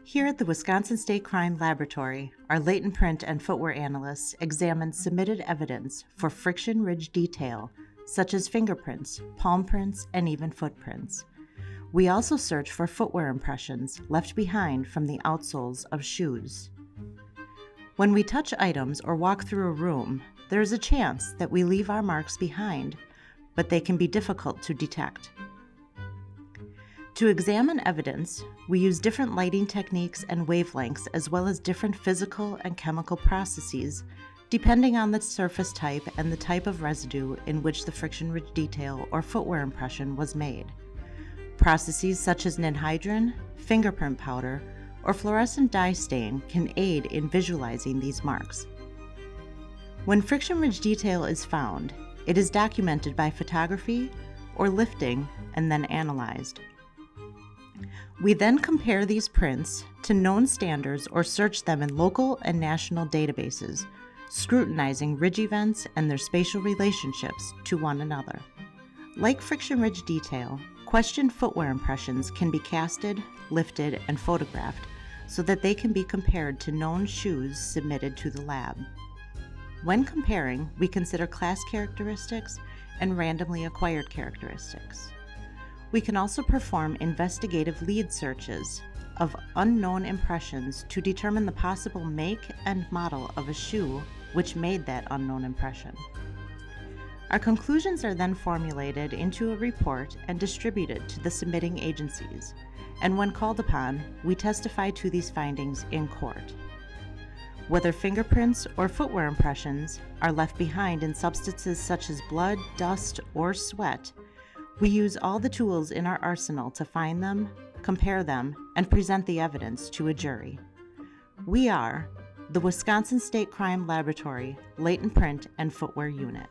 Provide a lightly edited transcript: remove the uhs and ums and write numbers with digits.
Here at the Wisconsin State Crime Laboratory, our latent print and footwear analysts examined submitted evidence for friction ridge detail, such as fingerprints, palm prints, and even footprints. We also search for footwear impressions left behind from the outsoles of shoes. When we touch items or walk through a room, there is a chance that we leave our marks behind, but they can be difficult to detect. To examine evidence, we use different lighting techniques and wavelengths as well as different physical and chemical processes, depending on the surface type and the type of residue in which the friction-ridge detail or footwear impression was made. Processes such as ninhydrin, fingerprint powder, or fluorescent dye stain can aid in visualizing these marks. When friction-ridge detail is found, it is documented by photography or lifting and then analyzed. We then compare these prints to known standards or search them in local and national databases, scrutinizing ridge events and their spatial relationships to one another. Like friction ridge detail, questioned footwear impressions can be casted, lifted, and photographed so that they can be compared to known shoes submitted to the lab. When comparing, we consider class characteristics and randomly acquired characteristics. We can also perform investigative lead searches of unknown impressions to determine the possible make and model of a shoe which made that unknown impression. Our conclusions are then formulated into a report and distributed to the submitting agencies, and when called upon, we testify to these findings in court. Whether fingerprints or footwear impressions are left behind in substances such as blood, dust, or sweat, we use all the tools in our arsenal to find them, compare them, and present the evidence to a jury. We are the Wisconsin State Crime Laboratory Latent Print and Footwear Unit.